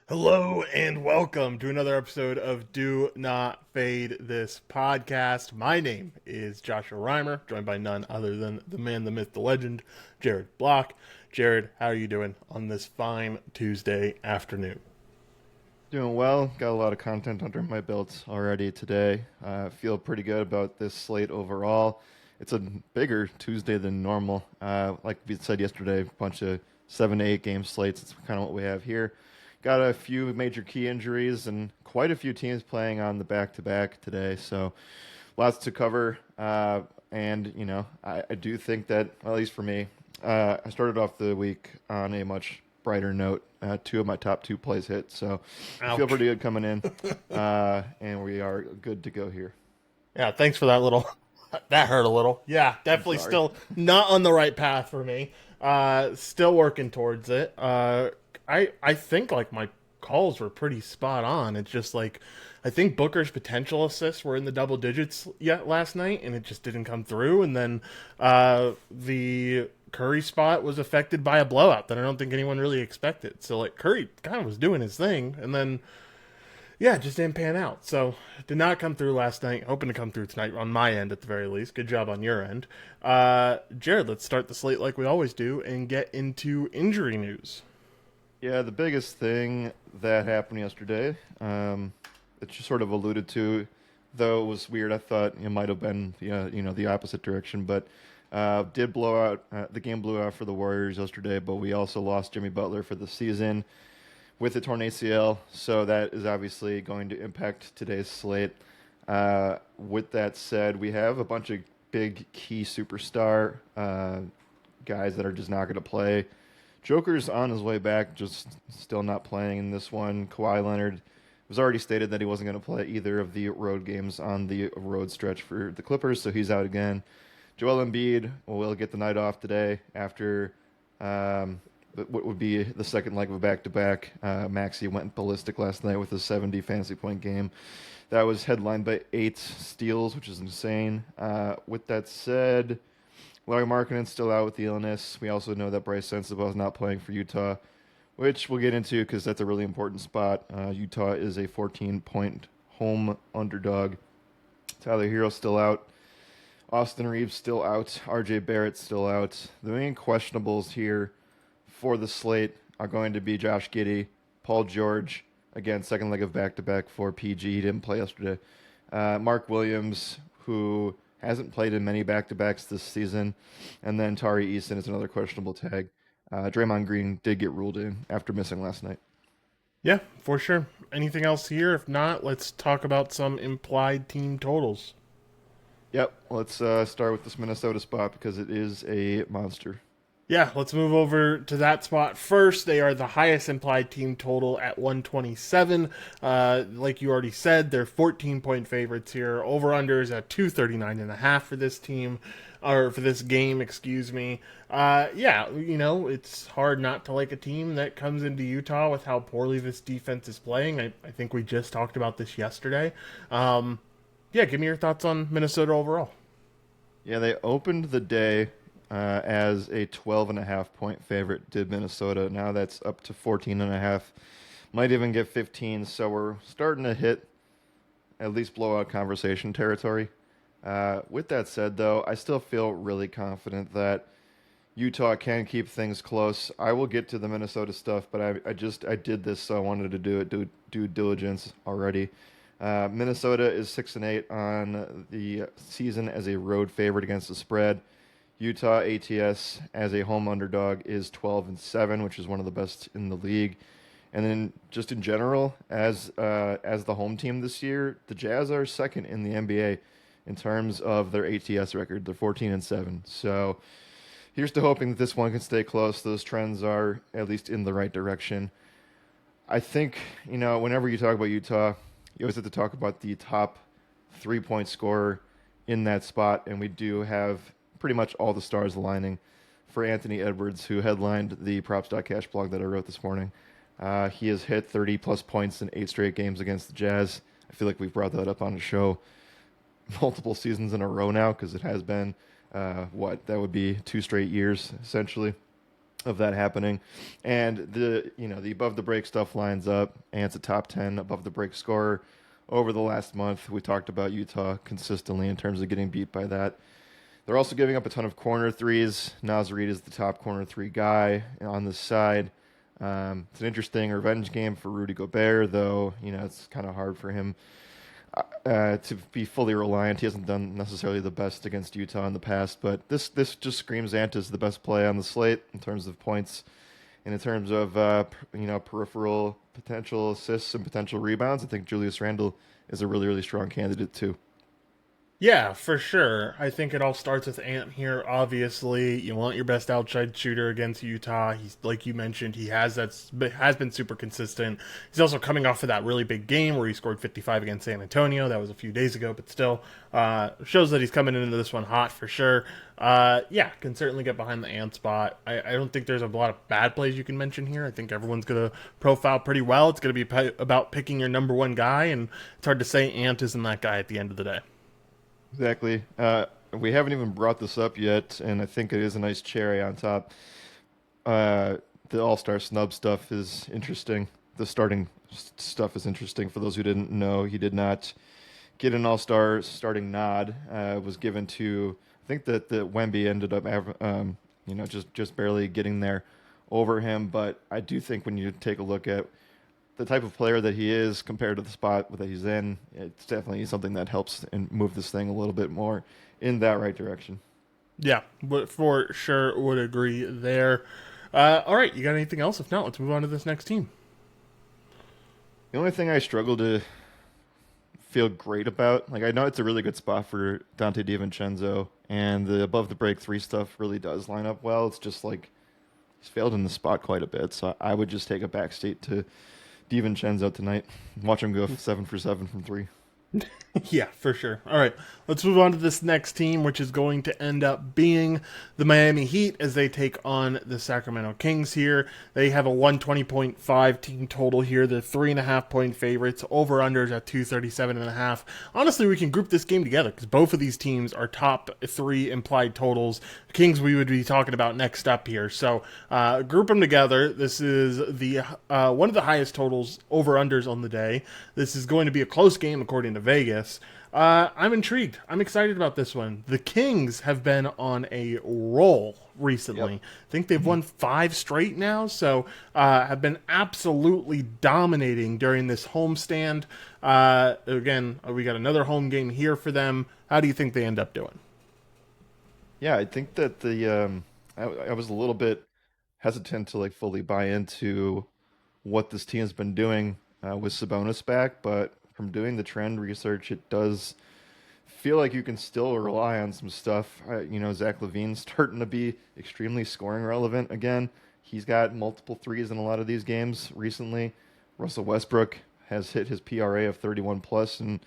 Hello and welcome to another episode of Do Not Fade This podcast. My name is Joshua Reimer, joined by none other than the man, the myth, the legend, Jared Block. Jared, how are you doing on this fine Tuesday afternoon? Doing well. Got a lot of content under my belt already today. Feel pretty good about this slate overall. It's a bigger Tuesday than normal. Like we said yesterday, a bunch of 7 to 8 game slates. It's kind of what we have here. Got a few major key injuries and quite a few teams playing on the back-to-back today. So lots to cover. I do think that, at least for me, I started off the week on a much brighter note. Two of my top two plays hit, so I feel Ouch. pretty good coming in, and we are good to go here. Yeah, thanks for that little. That hurt a little. Yeah, I'm definitely sorry. still not on the right path for me. Still working towards it. I think like my calls were pretty spot on. It's just like I think Booker's potential assists were in the double digits yet last night, and it just didn't come through. And then the Curry spot was affected by a blowout that I don't think anyone really expected. So like Curry kind of was doing his thing, and then yeah, it just didn't pan out. So did not come through last night. Hoping to come through tonight on my end at the very least. Good job on your end. Jared, let's start the slate like we always do and get into injury news. Yeah, the biggest thing that happened yesterday, that you sort of alluded to, though it was weird. I thought it might have been the opposite direction, but did blow out. The game blew out for the Warriors yesterday, but we also lost Jimmy Butler for the season with the torn ACL, so that is obviously going to impact today's slate. With that said, we have a bunch of big key superstar guys that are just not going to play. Joker's on his way back, just still not playing in this one. Kawhi Leonard was already stated that he wasn't going to play either of the road games on the road stretch for the Clippers, so he's out again. Joel Embiid will get the night off today after um, what would be the second leg of a back-to-back. Maxey went ballistic last night with a 70 fantasy point game. That was headlined by 8 steals, which is insane. With that said, Larry Markkanen's still out with the illness. We also know that Bryce Sensabaugh is not playing for Utah, which we'll get into because that's a really important spot. Utah is a 14-point home underdog. Tyler Hero's still out. Austin Reeves still out. RJ Barrett's still out. The main questionables here for the slate are going to be Josh Giddey, Paul George, again, second leg of back-to-back for PG. He didn't play yesterday. Mark Williams, who hasn't played in many back-to-backs this season. And then Tari Eason is another questionable tag. Draymond Green did get ruled in after missing last night. Yeah, for sure. Anything else here? If not, let's talk about some implied team totals. Yep, let's start with this Minnesota spot because it is a monster. Yeah, let's move over to that spot first. They are the highest implied team total at 127. Like you already said, they're 14-point favorites here. Over unders at 239.5 for this team, or for this game, excuse me. Yeah, it's hard not to like a team that comes into Utah with how poorly this defense is playing. I think we just talked about this yesterday. Yeah, give me your thoughts on Minnesota overall. Yeah, they opened the day as a 12.5 point favorite, did Minnesota. Now that's up to 14.5. Might even get 15. So we're starting to hit at least blowout conversation territory. With that said, though, I still feel really confident that Utah can keep things close. I will get to the Minnesota stuff, but I did this, so I wanted to do it due diligence already. Minnesota is 6-8 on the season as a road favorite against the spread. Utah ATS as a home underdog is 12-7, which is one of the best in the league. And then just in general, as the home team this year, the Jazz are second in the NBA in terms of their ATS record. They're 14-7. So here's to hoping that this one can stay close. Those trends are at least in the right direction. I think, whenever you talk about Utah, you always have to talk about the top 3 point scorer in that spot, and we do have pretty much all the stars aligning for Anthony Edwards, who headlined the Props.cash blog that I wrote this morning. He has hit 30 plus points in 8 straight games against the Jazz. I feel like we've brought that up on the show multiple seasons in a row now because it has been, that would be 2 straight years, essentially. of that happening. And the above the break stuff lines up, and it's a top 10 above the break scorer over the last month. We talked about Utah consistently in terms of getting beat by that. They're also giving up a ton of corner threes. Naz Reid is the top corner three guy on this side. It's an interesting revenge game for Rudy Gobert, though. It's kind of hard for him to be fully reliant. He hasn't done necessarily the best against Utah in the past, but this just screams Ant is the best play on the slate in terms of points and in terms of peripheral potential assists and potential rebounds. I think Julius Randle is a really, really strong candidate too. Yeah, for sure. I think it all starts with Ant here. Obviously, you want your best outside shooter against Utah. He's like you mentioned, he has been super consistent. He's also coming off of that really big game where he scored 55 against San Antonio. That was a few days ago, but still shows that he's coming into this one hot for sure. Yeah, can certainly get behind the Ant spot. I don't think there's a lot of bad plays you can mention here. I think everyone's going to profile pretty well. It's going to be about picking your number one guy, and it's hard to say Ant isn't that guy at the end of the day. Exactly. We haven't even brought this up yet, and I think it is a nice cherry on top. The All Star snub stuff is interesting. The starting stuff is interesting. For those who didn't know, he did not get an All Star starting nod. Was given to, I think that the Wemby ended up, just barely getting there over him. But I do think when you take a look at the type of player that he is compared to the spot that he's in, it's definitely something that helps and move this thing a little bit more in that right direction. Yeah, but for sure would agree there. All right, you got anything else? If not, let's move on to this next team. The only thing I struggle to feel great about, like I know it's a really good spot for Dante DiVincenzo, and the above the break three stuff really does line up well. It's just like he's failed in the spot quite a bit, so I would just take a backseat to DiVincenzo tonight. Watch him go 7 for 7 from three. Yeah, for sure. All right, let's move on to this next team, which is going to end up being the Miami Heat as they take on the Sacramento Kings here. They have a 120.5 team total here. They're 3.5 point favorites. Over-unders at 237.5. Honestly, we can group this game together because both of these teams are top three implied totals. The Kings we would be talking about next up here. So group them together. This is the one of the highest totals over-unders on the day. This is going to be a close game according to Vegas. I'm intrigued. I'm excited about this one. The Kings have been on a roll recently. Yep. I think they've won 5 straight now, so have been absolutely dominating during this homestand. Again, we got another home game here for them. How do you think they end up doing? Yeah, I think that I was a little bit hesitant to like fully buy into what this team has been doing with Sabonis back, but from doing the trend research, it does feel like you can still rely on some stuff. Zach LaVine's starting to be extremely scoring relevant again. He's got multiple threes in a lot of these games recently. Russell Westbrook has hit his PRA of 31 plus in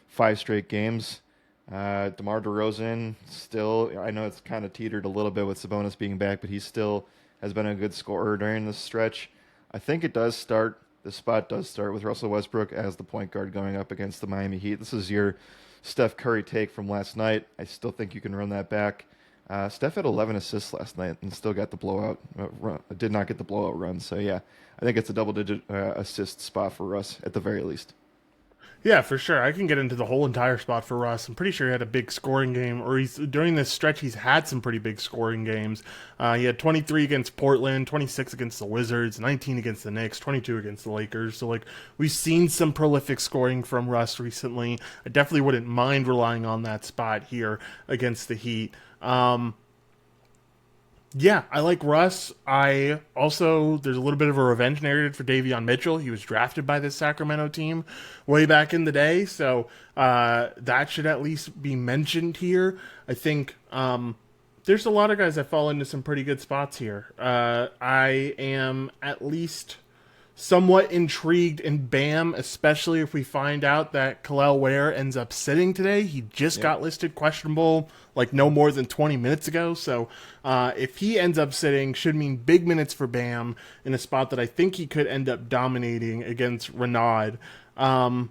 5 straight games. DeMar DeRozan still, I know it's kind of teetered a little bit with Sabonis being back, but he still has been a good scorer during this stretch. I think the spot does start with Russell Westbrook as the point guard going up against the Miami Heat. This is your Steph Curry take from last night. I still think you can run that back. Steph had 11 assists last night and still got the blowout run. Did not get the blowout run. So yeah, I think it's a double-digit assist spot for Russ at the very least. Yeah, for sure. I can get into the whole entire spot for Russ. I'm pretty sure he had a big scoring game, or during this stretch he's had some pretty big scoring games. He had 23 against Portland, 26 against the Wizards, 19 against the Knicks, 22 against the Lakers. So we've seen some prolific scoring from Russ recently. I definitely wouldn't mind relying on that spot here against the Heat. Yeah, I like Russ. There's a little bit of a revenge narrative for Davion Mitchell. He was drafted by this Sacramento team way back in the day, so that should at least be mentioned here. I think there's a lot of guys that fall into some pretty good spots here. I am at least somewhat intrigued in Bam, especially if we find out that Kel'el Ware ends up sitting today. He just got listed questionable no more than 20 minutes ago. So if he ends up sitting, should mean big minutes for Bam in a spot that I think he could end up dominating against Renaud. And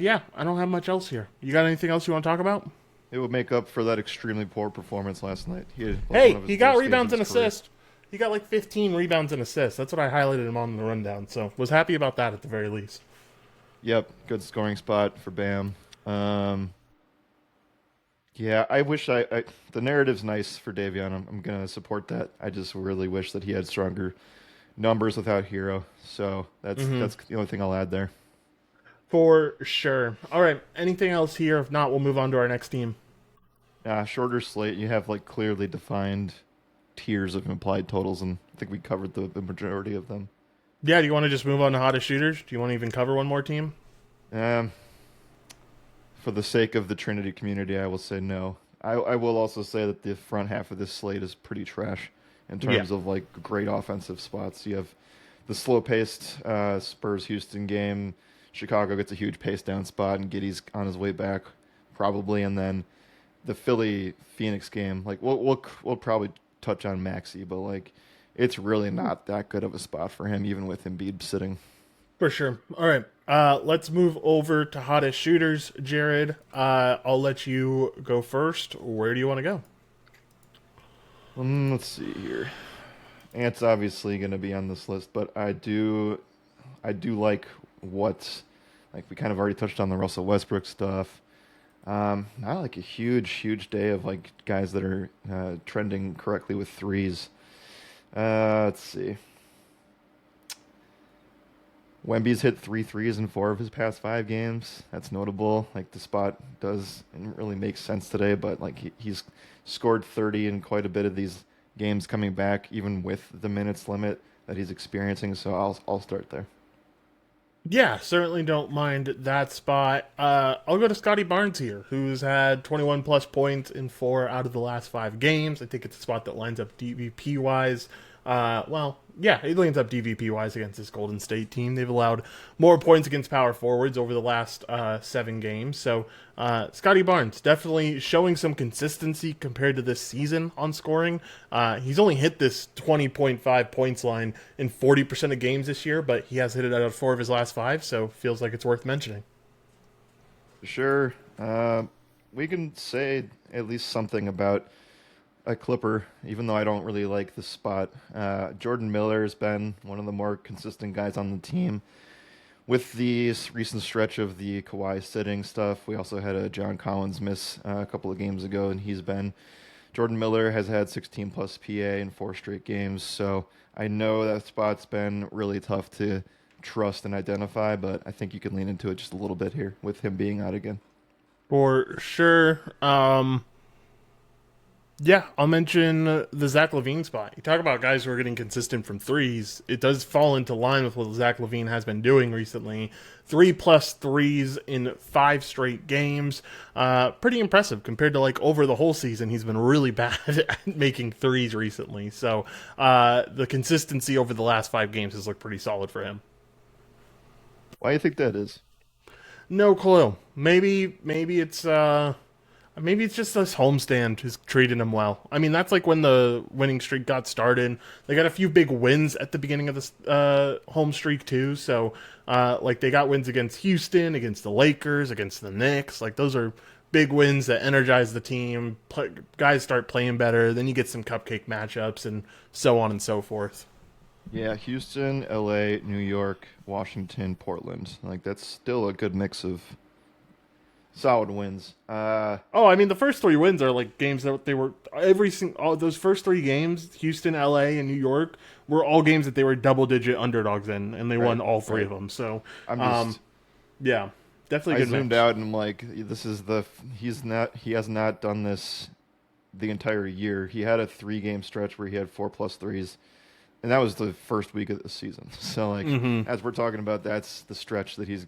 yeah, I don't have much else here. You got anything else you want to talk about? It would make up for that extremely poor performance last night. He got rebounds and assists. he got like 15 rebounds and assists. That's what I highlighted him on the rundown. So was happy about that at the very least. Yep, good scoring spot for Bam. Yeah, I wish the narrative's nice for Davion. I'm gonna support that. I just really wish that he had stronger numbers without Hero. So that's the only thing I'll add there. For sure. All right. Anything else here? If not, we'll move on to our next team. Shorter slate. You have like clearly defined tiers of implied totals, and I think we covered the majority of them. Yeah, do you want to just move on to hottest shooters? Do you want to even cover one more team? Um, for the sake of the Trinity community, I will say no. I will also say that the front half of this slate is pretty trash in Yeah. terms of like great offensive spots. You have the slow-paced Spurs Houston game. Chicago gets a huge pace down spot, and Giddy's on his way back probably, and then the Philly Phoenix game. Like we'll probably touch on Maxi, but like it's really not that good of a spot for him, even with Embiid sitting. For sure. All right. Let's move over to hottest shooters, Jared. I'll let you go first. Where do you want to go? Let's see here. Ant's obviously going to be on this list, but I do like what, like we kind of already touched on the Russell Westbrook stuff. Not like a huge day of like guys that are trending correctly with threes. Let's see. Wemby's hit three threes in four of his past 5 games. That's notable. Like the spot didn't really make sense today, but like he's scored 30 in quite a bit of these games coming back, even with the minutes limit that he's experiencing. So I'll start there. Yeah, certainly don't mind that spot. I'll go to Scotty Barnes here, who's had 21 plus points in 4 out of the last 5 games. I think it's a spot that lines up DVP wise. Well, yeah, it lines up DVP wise against this Golden State team. They've allowed more points against power forwards over the last 7 games. So, Scotty Barnes definitely showing some consistency compared to this season on scoring. He's only hit this 20.5 points line in 40% of games this year, but he has hit it out of 4 of his last 5, so feels like it's worth mentioning. Sure. We can say at least something about a Clipper, even though I don't really like the spot. Jordan Miller has been one of the more consistent guys on the team. With the recent stretch of the Kawhi sitting stuff, we also had a John Collins miss a couple of games ago, and Jordan Miller has had 16 plus PA in 4 straight games, so I know that spot's been really tough to trust and identify, but I think you can lean into it just a little bit here with him being out again. For sure. Yeah, I'll mention the Zach Levine spot. You talk about guys who are getting consistent from threes. It does fall into line with what Zach Levine has been doing recently. 3 plus 3s in 5 straight games. Pretty impressive compared to like over the whole season. He's been really bad at making threes recently. So the consistency over the last 5 games has looked pretty solid for him. Why do you think that is? No clue. Maybe it's just this homestand who's treating him well. I mean, that's like when the winning streak got started. They got a few big wins at the beginning of this home streak too. So, like they got wins against Houston, against the Lakers, against the Knicks. Like those are big wins that energize the team. Guys start playing better. Then you get some cupcake matchups and so on and so forth. Yeah, Houston, LA, New York, Washington, Portland. Like that's still a good mix of solid wins. Oh, I mean, the first 3 wins are like games that they were all those first 3 games, Houston, LA, and New York, were all games that they were double-digit underdogs in, and they Right, won all 3 right. of them. So, I'm um, just yeah, definitely I a good zoomed mix. out and I'm like, this is he has not done this the entire year. He had a 3 game stretch where he had 4 plus 3s, and that was the first week of the season. So like as we're talking about, that's the stretch that he's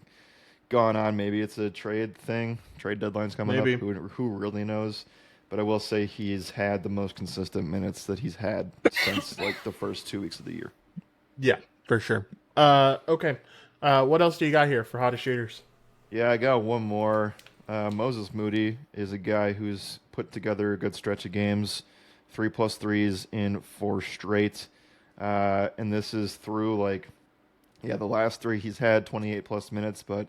gone on. Maybe it's a trade thing. Trade deadline's coming up. Maybe, Who really knows? But I will say he's had the most consistent minutes that he's had since like the first 2 weeks of the year. yeah, for sure. Okay. What else do you got here for hottest shooters? Yeah, I got one more. Moses Moody is a guy who's put together a good stretch of games, 3 plus 3s in 4 straight, and this is through like, yeah, the last 3 he's had 28 plus minutes, but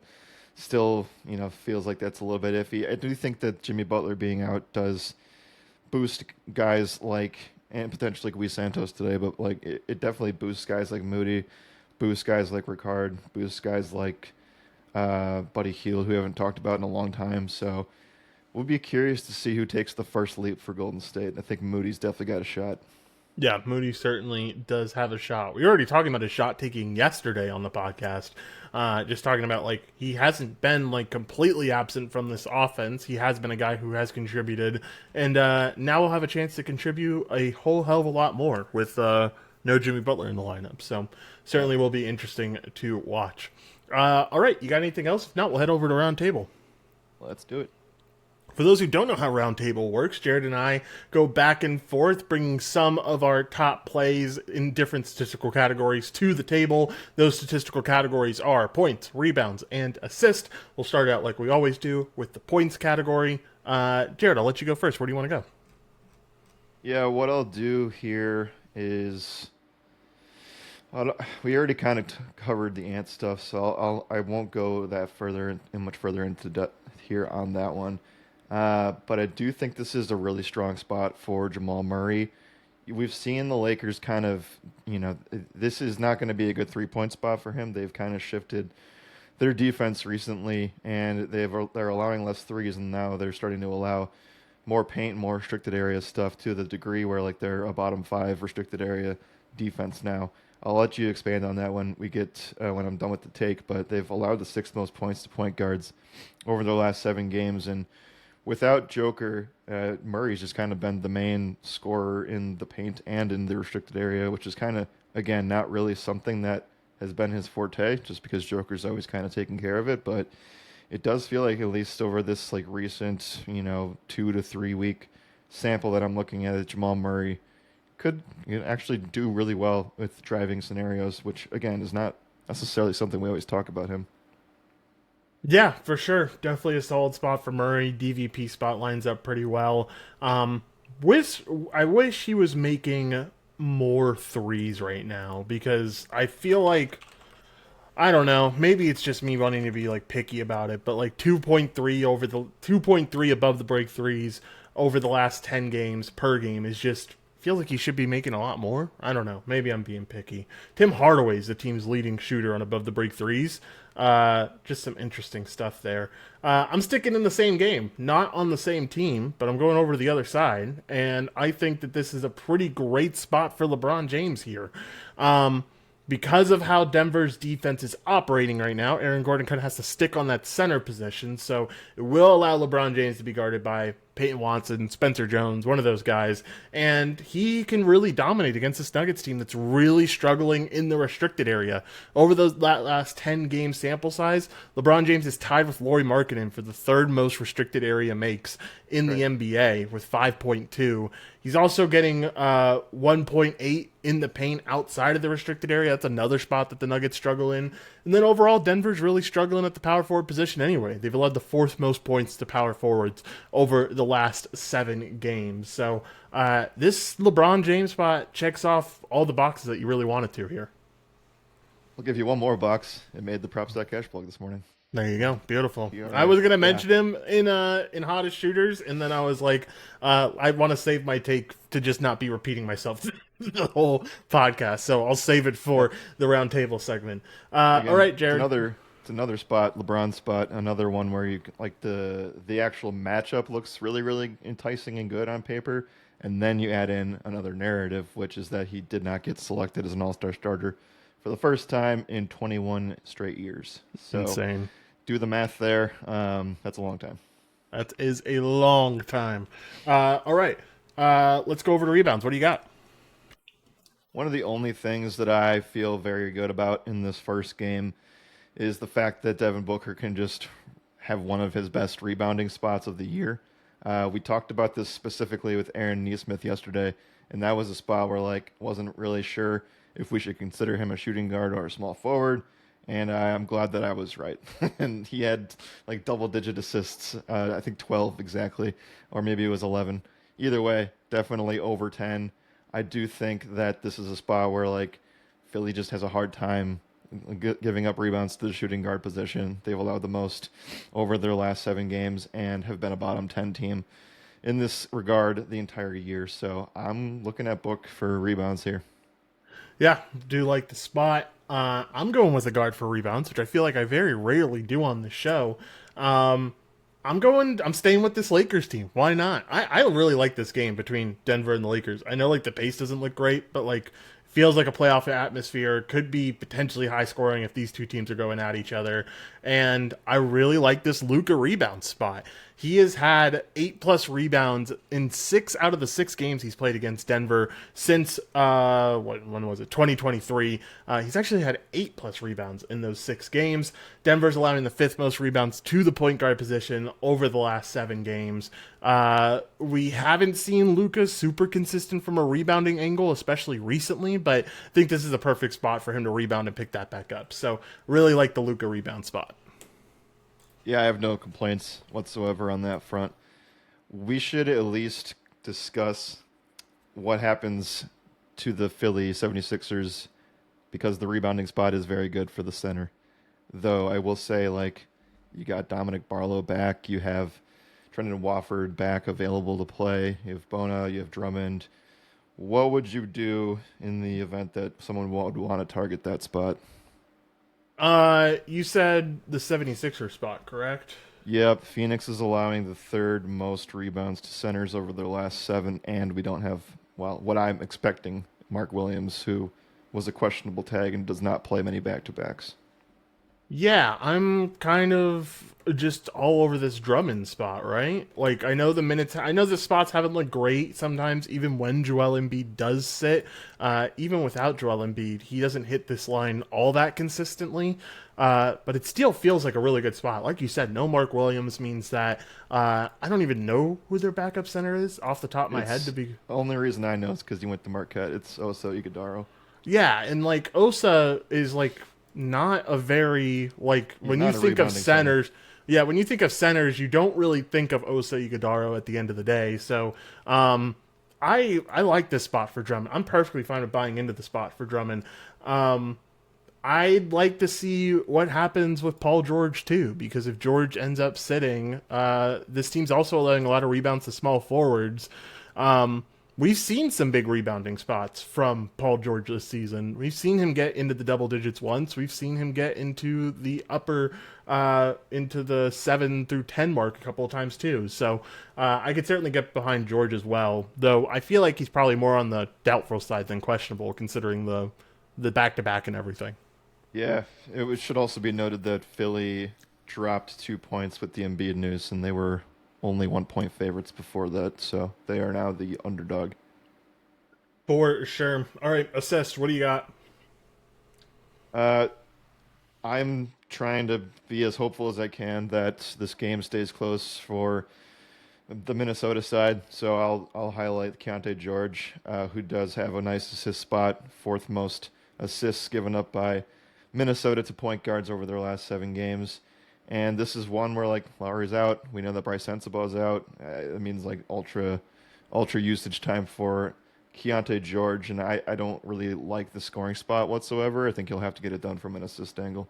still, feels like that's a little bit iffy. I do think that Jimmy Butler being out does boost guys like and potentially Luis Santos today, but like it definitely boosts guys like Moody, boosts guys like Ricard, boosts guys like Buddy Hield, who we haven't talked about in a long time. So we'll be curious to see who takes the first leap for Golden State. I think Moody's definitely got a shot. Yeah, Moody certainly does have a shot. We were already talking about his shot taking yesterday on the podcast. Just talking about like he hasn't been like completely absent from this offense. He has been a guy who has contributed, and now we'll have a chance to contribute a whole hell of a lot more with no Jimmy Butler in the lineup. So certainly will be interesting to watch. All right, you got anything else? If not, we'll head over to round table. Let's do it. For those who don't know how Roundtable works, Jared and I go back and forth, bringing some of our top plays in different statistical categories to the table. Those statistical categories are points, rebounds, and assist. We'll start out like we always do with the points category. Jared, I'll let you go first. Where do you want to go? Yeah, what I'll do here is we already kind of covered the ant stuff, so I won't go that further and much further into depth here on that one. But I do think this is a really strong spot for Jamal Murray. We've seen the Lakers kind of, this is not going to be a good 3-point spot for him. They've kind of shifted their defense recently, and they're allowing less threes, and now they're starting to allow more paint, more restricted area stuff to the degree where like they're a bottom 5 restricted area defense now. I'll let you expand on that when we get when I'm done with the take, but they've allowed the 6th most points to point guards over their last 7 games, and without Joker, Murray's just kind of been the main scorer in the paint and in the restricted area, which is kind of, again, not really something that has been his forte, just because Joker's always kind of taking care of it. But it does feel like, at least over this like recent, 2 to 3 week sample that I'm looking at, Jamal Murray could actually do really well with driving scenarios, which, again, is not necessarily something we always talk about him. Yeah, for sure. Definitely a solid spot for Murray. DVP spot lines up pretty well. I wish he was making more threes right now, because I feel like, I don't know, maybe it's just me wanting to be like picky about it, but like 2.3 above the break threes over the last 10 games per game is just feels like he should be making a lot more. I don't know. Maybe I'm being picky. Tim Hardaway is the team's leading shooter on above the break threes. Just some interesting stuff there. I'm sticking in the same game, not on the same team, but I'm going over to the other side, and I think that this is a pretty great spot for LeBron James here. Because of how Denver's defense is operating right now, Aaron Gordon kind of has to stick on that center position, so it will allow LeBron James to be guarded by Peyton Watson, Spencer Jones, one of those guys, and he can really dominate against this Nuggets team that's really struggling in the restricted area. Over those last 10-game sample size, LeBron James is tied with Lauri Markkanen for the 3rd most restricted area makes in the NBA with 5.2. He's also getting 1.8 in the paint outside of the restricted area. That's another spot that the Nuggets struggle in. And then overall, Denver's really struggling at the power forward position anyway. They've allowed the 4th most points to power forwards over the last 7 games. So this LeBron James spot checks off all the boxes that you really wanted to here. I'll give you one more box. It made the Props.cash plug this morning. There you go. Beautiful. Right. I was going to mention him in hottest shooters, and then I was like, I want to save my take to just not be repeating myself the whole podcast. So I'll save it for the round table segment. Again, all right, Jared. It's another spot, LeBron spot, another one where you like the actual matchup looks really, really enticing and good on paper. And then you add in another narrative, which is that he did not get selected as an all-star starter for the first time in 21 straight years. So insane. Do the math there. That's a long time. That is a long time. All right. Let's go over to rebounds. What do you got? One of the only things that I feel very good about in this first game is the fact that Devin Booker can just have one of his best rebounding spots of the year. We talked about this specifically with Aaron Nesmith yesterday, and that was a spot where wasn't really sure if we should consider him a shooting guard or a small forward. And I'm glad that I was right. And he had double-digit assists, I think 12 exactly, or maybe it was 11. Either way, definitely over 10. I do think that this is a spot where Philly just has a hard time giving up rebounds to the shooting guard position. They've allowed the most over their last 7 games and have been a bottom 10 team in this regard the entire year. So I'm looking at Book for rebounds here. Yeah, do like the spot. I'm going with a guard for rebounds, which I feel like I very rarely do on the show. Um, I'm staying with this Lakers team. Why not? I really like this game between Denver and the Lakers. I know like the pace doesn't look great, but like feels like a playoff atmosphere. Could be potentially high scoring if these two teams are going at each other. And I really like this Luka rebound spot. He has had 8+ rebounds in 6 out of the 6 games he's played against Denver since when was it 2023. He's actually had 8+ rebounds in those 6 games. Denver's allowing the 5th most rebounds to the point guard position over the last 7 games. We haven't seen Luka super consistent from a rebounding angle, especially recently, but I think this is a perfect spot for him to rebound and pick that back up. So really like the Luka rebound spot. Yeah, I have no complaints whatsoever on that front. We should at least discuss what happens to the Philly 76ers because the rebounding spot is very good for the center. Though I will say, like, you got Dominic Barlow back, you have Trendon Wofford back available to play, you have Bona, you have Drummond. What would you do in the event that someone would want to target that spot? You said the 76er spot, correct? Yep, Phoenix is allowing the 3rd most rebounds to centers over their last 7, and we don't have, well, what I'm expecting, Mark Williams, who was a questionable tag and does not play many back-to-backs. Yeah, I'm kind of just all over this Drummond spot, right? Like, I know the spots haven't looked great sometimes, even when Joel Embiid does sit. Even without Joel Embiid, he doesn't hit this line all that consistently. But it still feels like a really good spot. Like you said, no Mark Williams means that I don't even know who their backup center is off the top of my head. It's To be the only reason I know is because you went to Marquette. It's Oso Iguodaro. Yeah, and like Osa is like not a very like He's when you not a think of rebounding center. centers. Yeah, when you think of centers, you don't really think of Osa Iguodaro at the end of the day. So, I like this spot for Drummond. I'm perfectly fine with buying into the spot for Drummond. Um, I'd like to see what happens with Paul George too, because if George ends up sitting, this team's also allowing a lot of rebounds to small forwards. Um, we've seen some big rebounding spots from Paul George this season. We've seen him get into the double digits once. We've seen him get into the into the 7 through 10 mark a couple of times too. So I could certainly get behind George as well, though I feel like he's probably more on the doubtful side than questionable, considering the back to back and everything. Yeah, should also be noted that Philly dropped 2 points with the Embiid news, and they were only 1 point favorites before that, so they are now the underdog. For sure. All right, assist. What do you got? Uh, I'm trying to be as hopeful as I can that this game stays close for the Minnesota side. So I'll highlight Keontae George, who does have a nice assist spot, 4th most assists given up by Minnesota to point guards over their last 7 games. And this is one where like Lowry's out. We know that Bryce Sensabaugh's out. It means like ultra usage time for Keontae George, and I don't really like the scoring spot whatsoever. I think he'll have to get it done from an assist angle.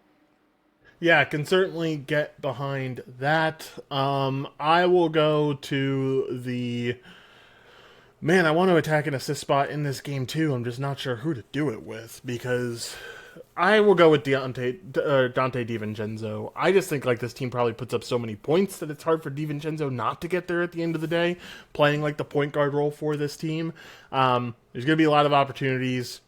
Yeah, I can certainly get behind that. I will go to the man. I want to attack an assist spot in this game too. I'm just not sure who to do it with because I will go with Dante DiVincenzo. I just think like this team probably puts up so many points that it's hard for DiVincenzo not to get there at the end of the day, playing like the point guard role for this team. There's going to be a lot of opportunities.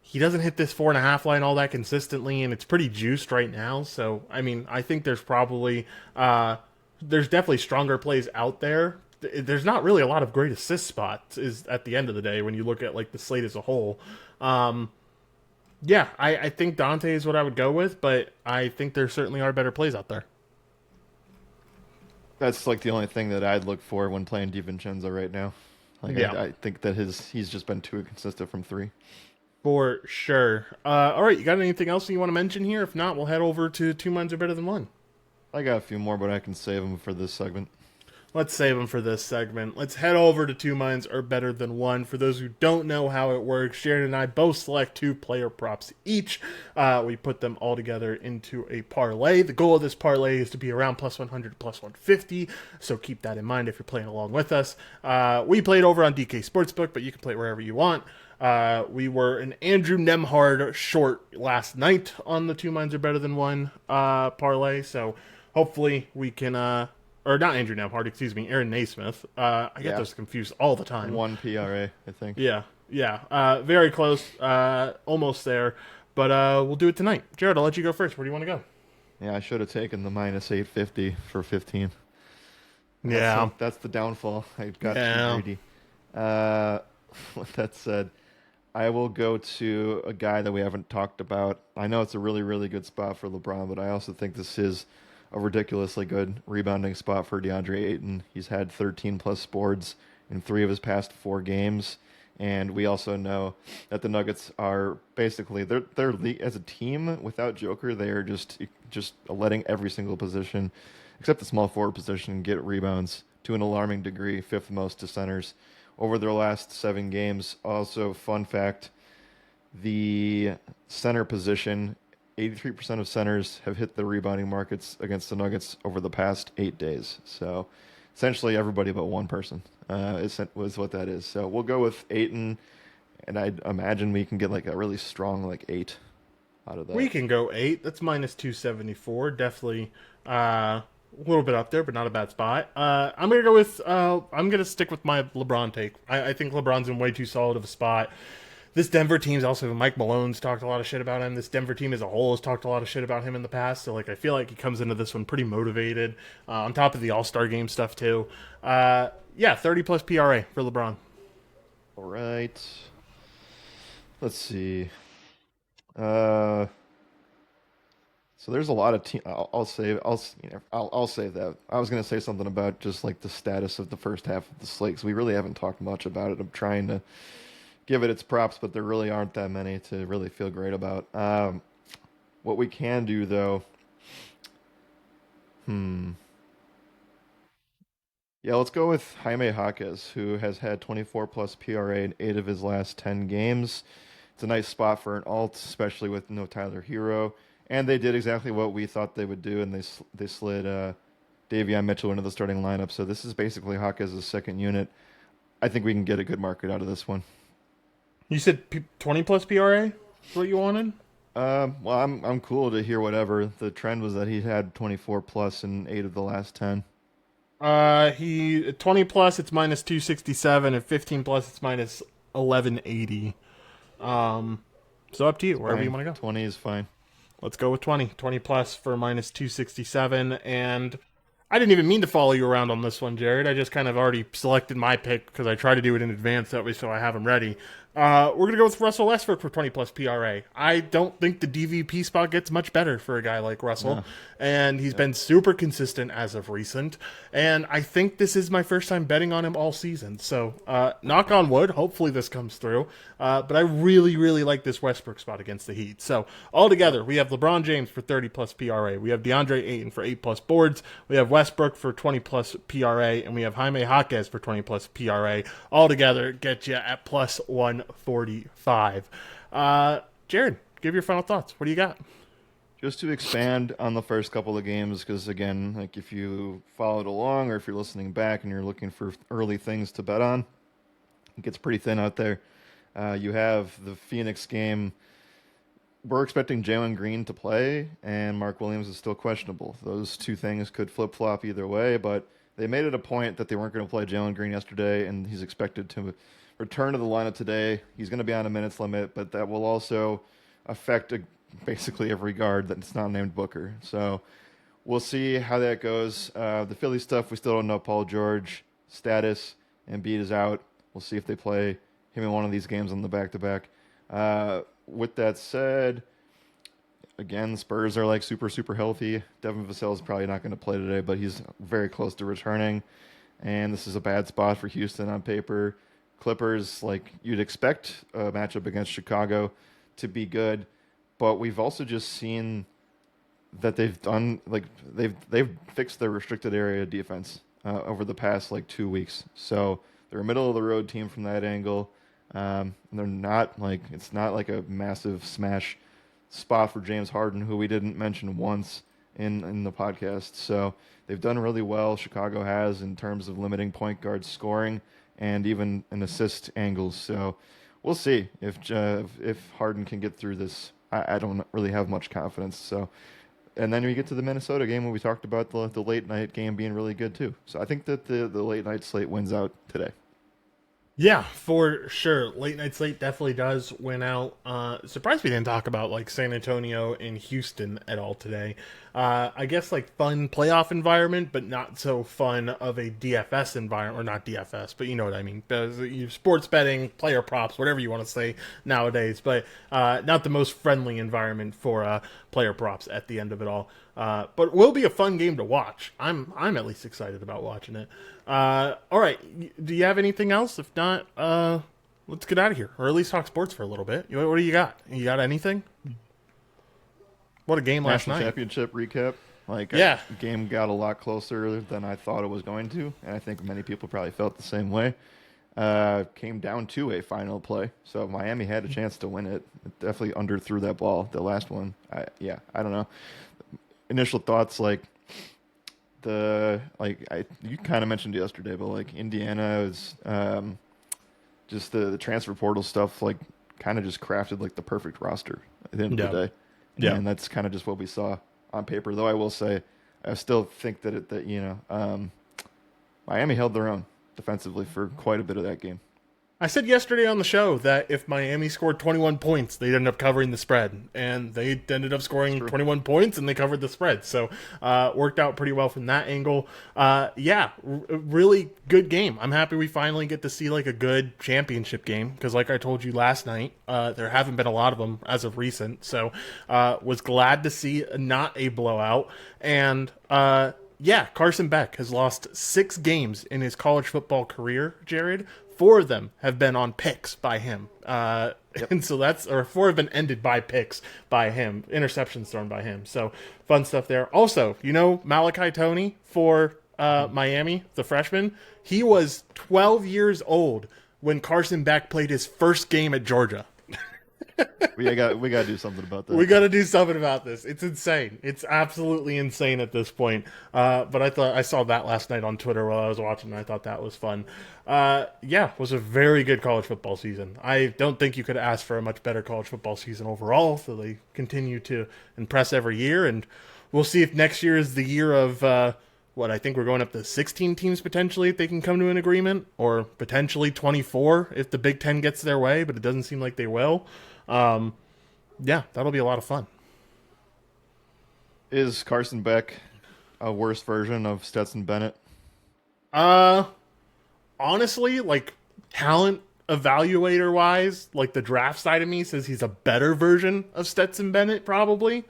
He doesn't hit this 4.5 line all that consistently, and it's pretty juiced right now. So, I mean, I think there's probably there's definitely stronger plays out there. There's not really a lot of great assist spots is at the end of the day when you look at like the slate as a whole. Yeah, I think Dante is what I would go with, but I think there certainly are better plays out there. That's like the only thing that I'd look for when playing DiVincenzo right now. Like Yeah, I think that he's just been too inconsistent from 3. for sure. All right, you got anything else you want to mention here? If not, we'll head over to two minds are better than one. I got a few more, but I can save them for this segment. let's save them for this segment. Let's head over to Two Minds Are Better Than One. For those who don't know how it works, Sharon and I both select two player props each. We put them all together into a parlay. The goal of this parlay is to be around plus 100 plus 150, so keep that in mind if you're playing along with us. We played over on DK Sportsbook, but you can play it wherever you want. We were an Andrew Nemhard short last night on the Two Minds Are Better Than One parlay, so hopefully we can, or not Andrew Nemhard, excuse me, Aaron Naismith. I get Yeah. those confused all the time. 1 PRA, I think. Yeah. Very close, almost there, but we'll do it tonight. Jared, I'll let you go first. Where do you want to go? Yeah, I should have taken the minus 850 for 15. Yeah. That's the downfall. I got Yeah. too greedy. With that said, I will go to a guy that we haven't talked about. I know it's a really, really good spot for LeBron, but I also think this is a ridiculously good rebounding spot for DeAndre Ayton. He's had 13 plus boards in 3 of his past 4 games. And we also know that the Nuggets are basically they're as a team without Joker, they are just letting every single position, except the small forward position, get rebounds to an alarming degree, 5th most to centers over their last 7 games. Also, fun fact: the center position, 83% of centers have hit the rebounding markets against the Nuggets over the past 8 days. So essentially everybody but one person was what that is. So we'll go with Ayton, and I imagine we can get like a really strong like 8 out of that. We can go 8. That's minus 274. Definitely a little bit up there, but not a bad spot. I'm going to go with, I'm going to stick with my LeBron take. I think LeBron's in way too solid of a spot. This Denver team's also, Mike Malone's talked a lot of shit about him. This Denver team as a whole has talked a lot of shit about him in the past. So, like, I feel like he comes into this one pretty motivated, on top of the All-Star game stuff, too. Yeah, 30 plus PRA for LeBron. All right. Let's see. So there's a lot of team. I'll save. I'll save that. I was gonna say something about just like the status of the first half of the slate, because we really haven't talked much about it. I'm trying to give it its props, but there really aren't that many to really feel great about. What we can do though, yeah, let's go with Jaime Jaquez, who has had 24 plus PRA in 8 of his last 10 games. It's a nice spot for an alt, especially with no Tyler Hero. And they did exactly what we thought they would do, and they slid Davion Mitchell into the starting lineup. So this is basically Jaquez's second unit. I think we can get a good market out of this one. You said 20 plus PRA is what you wanted? Well, I'm cool to hear whatever. The trend was that he had 24 plus in 8 of the last 10. He 20 plus it's minus 267, and 15 plus it's minus 1180. So up to you, wherever you want to go. 20 is fine. Let's go with 20. 20 plus for minus 267. And I didn't even mean to follow you around on this one, Jared. I just kind of already selected my pick because I try to do it in advance that way so I have them ready. We're going to go with Russell Westbrook for 20 plus PRA. I don't think the DVP spot gets much better for a guy like Russell. No. And he's been super consistent as of recent. And I think this is my first time betting on him all season. So, knock on wood, hopefully this comes through. But I really, really like this Westbrook spot against the Heat. So, altogether, we have LeBron James for 30 plus PRA. We have DeAndre Ayton for 8 plus boards. We have Westbrook for 20 plus PRA. And we have Jaime Jaquez for 20 plus PRA. Altogether, get you at plus 145. Jared, give your final thoughts. What do you got? Just to expand on the first couple of games, because again, like if you followed along or if you're listening back and you're looking for early things to bet on, it gets pretty thin out there. You have the Phoenix game. We're expecting Jalen Green to play, and Mark Williams is still questionable. Those two things could flip-flop either way, but they made it a point that they weren't going to play Jalen Green yesterday, and he's expected to return to the lineup today. He's going to be on a minutes limit, but that will also affect basically every guard that's not named Booker. So we'll see how that goes. The Philly stuff, we still don't know Paul George status. Embiid is out. We'll see if they play him in one of these games on the back-to-back. With that said, again, Spurs are like super, super healthy. Devin Vassell is probably not going to play today, but he's very close to returning. And this is a bad spot for Houston on paper. Clippers, like you'd expect a matchup against Chicago to be good. But we've also just seen that they've done they've fixed their restricted area defense over the past like 2 weeks. So they're a middle of the road team from that angle. They're not like it's not like a massive smash spot for James Harden, who we didn't mention once in the podcast. So they've done really well. Chicago has in terms of limiting point guard scoring and even an assist angles. So we'll see if Harden can get through this. I don't really have much confidence. So, and then we get to the Minnesota game where we talked about the late night game being really good too. So I think that the late night slate wins out today. Yeah, for sure. Late night slate definitely does win out. Surprised we didn't talk about like San Antonio and Houston at all today. I guess like fun playoff environment, but not so fun of a DFS environment, or not DFS, but you know what I mean. Sports betting, player props, whatever you want to say nowadays, but not the most friendly environment for player props at the end of it all. But it will be a fun game to watch. I'm at least excited about watching it. All right, do you have anything else? If not, let's get out of here, or at least talk sports for a little bit. What do you got? You got anything? What a game last National night. championship recap. Yeah. Game got a lot closer than I thought it was going to, and I think many people probably felt the same way. Came down to a final play, so Miami had a chance to win it. It definitely underthrew that ball, the last one. I don't know. Initial thoughts, like you kind of mentioned yesterday, but like Indiana is just the transfer portal stuff, like kind of just crafted like the perfect roster at the end of the day. Yeah. And that's kind of just what we saw on paper. Though I will say, I still think that Miami held their own defensively for quite a bit of that game. I said yesterday on the show that if Miami scored 21 points, they'd end up covering the spread. And they ended up scoring 21 points, and they covered the spread. So worked out pretty well from that angle. Really good game. I'm happy we finally get to see like a good championship game. Because like I told you last night, there haven't been a lot of them as of recent. So was glad to see not a blowout. And Carson Beck has lost 6 games in his college football career, Jared. 4 of them have been on picks by him. And so 4 have been ended by picks by him, interceptions thrown by him. So fun stuff there. Also, Malachi Toney for Miami, the freshman, he was 12 years old when Carson Beck played his first game at Georgia. we got to do something about that. We got to do something about this. It's insane. It's absolutely insane at this point. But I saw that last night on Twitter while I was watching, and I thought that was fun. It was a very good college football season. I don't think you could ask for a much better college football season overall. So they continue to impress every year, and we'll see if next year is the year of I think we're going up to 16 teams potentially if they can come to an agreement, or potentially 24 if the Big Ten gets their way, but it doesn't seem like they will. That'll be a lot of fun. Is Carson Beck a worse version of Stetson Bennett? Honestly, like talent evaluator wise, like the draft side of me says he's a better version of Stetson Bennett probably.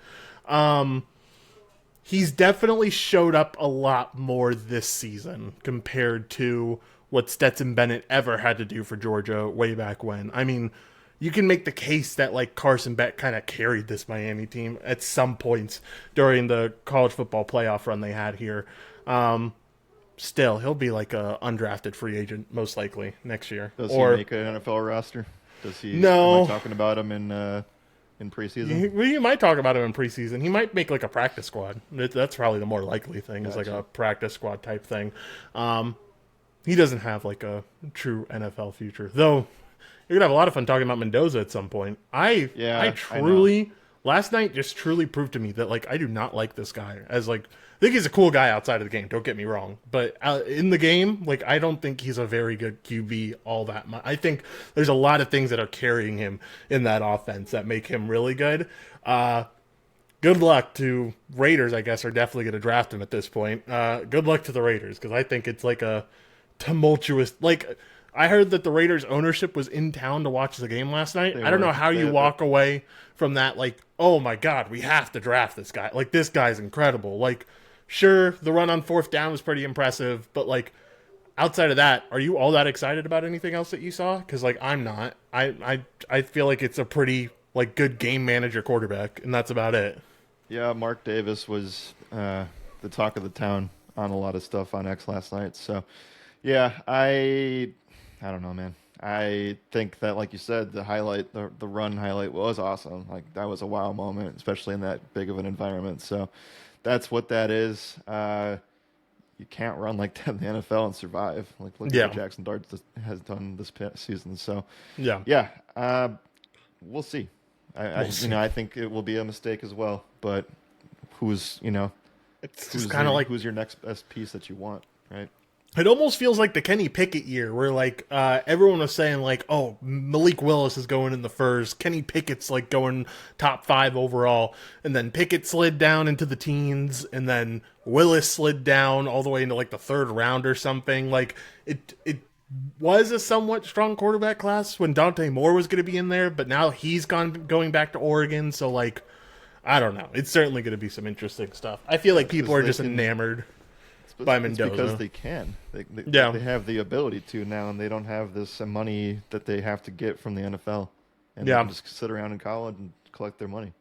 He's definitely showed up a lot more this season compared to what Stetson Bennett ever had to do for Georgia way back when. I mean, you can make the case that like Carson Beck kind of carried this Miami team at some points during the college football playoff run they had here. Still, he'll be like a undrafted free agent most likely next year. Does he make an NFL roster? Does he? No. Am I talking about him in preseason? You might talk about him in preseason. He might make like a practice squad. That's probably the more likely thing. Is like a practice squad type thing. He doesn't have like a true NFL future, though. You're gonna have a lot of fun talking about Mendoza at some point. I truly last night just truly proved to me that like I do not like this guy. As like I think he's a cool guy outside of the game. Don't get me wrong, but in the game, like I don't think he's a very good QB all that much. I think there's a lot of things that are carrying him in that offense that make him really good. Good luck to Raiders. I guess are definitely going to draft him at this point. Good luck to the Raiders because I think it's like a tumultuous like. I heard that the Raiders ownership was in town to watch the game last night. I don't know how you walk away from that like, oh my God, we have to draft this guy. Like, this guy's incredible. Like, sure, the run on 4th down was pretty impressive, but like, outside of that, are you all that excited about anything else that you saw? Because like, I'm not. I feel like it's a pretty like good game manager quarterback, and that's about it. Yeah, Mark Davis was the talk of the town on a lot of stuff on X last night. So yeah, I don't know, man. I think that, like you said, the run highlight was awesome. Like that was a wow moment, especially in that big of an environment. So that's what that is. You can't run like that in the NFL and survive. Like look at Yeah. what Jackson Dart has done this past season. So Yeah. yeah, we'll see. We'll see. I think it will be a mistake as well. But who's you know It's just kind of like, who's your next best piece that you want, right? it almost feels like the Kenny Pickett year where like everyone was saying like, oh, Malik Willis is going in the first, Kenny Pickett's like going top 5 overall, and then Pickett slid down into the teens, and then Willis slid down all the way into like the 3rd round or something. Like it was a somewhat strong quarterback class when Dante Moore was going to be in there, but now he's going back to Oregon, so like I don't know. It's certainly going to be some interesting stuff. I feel like people are Because just they can- enamored It's by because Mendoza. they can. Yeah. They have the ability to now, and they don't have this money that they have to get from the NFL. And Yeah. they can just sit around in college and collect their money.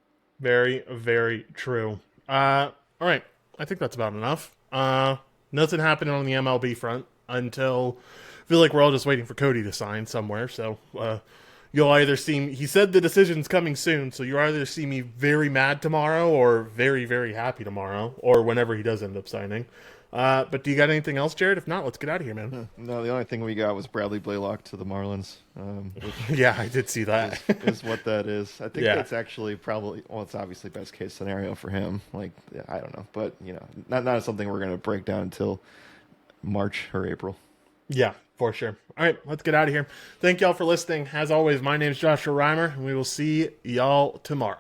Very, very true. All right. I think that's about enough. Nothing happened on the MLB front until I feel like we're all just waiting for Cody to sign somewhere. So you'll either see me, he said the decision's coming soon, so you either see me very mad tomorrow or very, very happy tomorrow, or whenever he does end up signing. But do you got anything else, Jared? If not, let's get out of here, man. No, the only thing we got was Bradley Blaylock to the Marlins, which Yeah, I did see that. is what that is. I think Yeah. that's actually probably, well, it's obviously best case scenario for him. Like, yeah, I don't know, but not something we're going to break down until March or April. Yeah, for sure. All right, let's get out of here. Thank y'all for listening. As always, my name's Joshua Reimer, and we will see y'all tomorrow.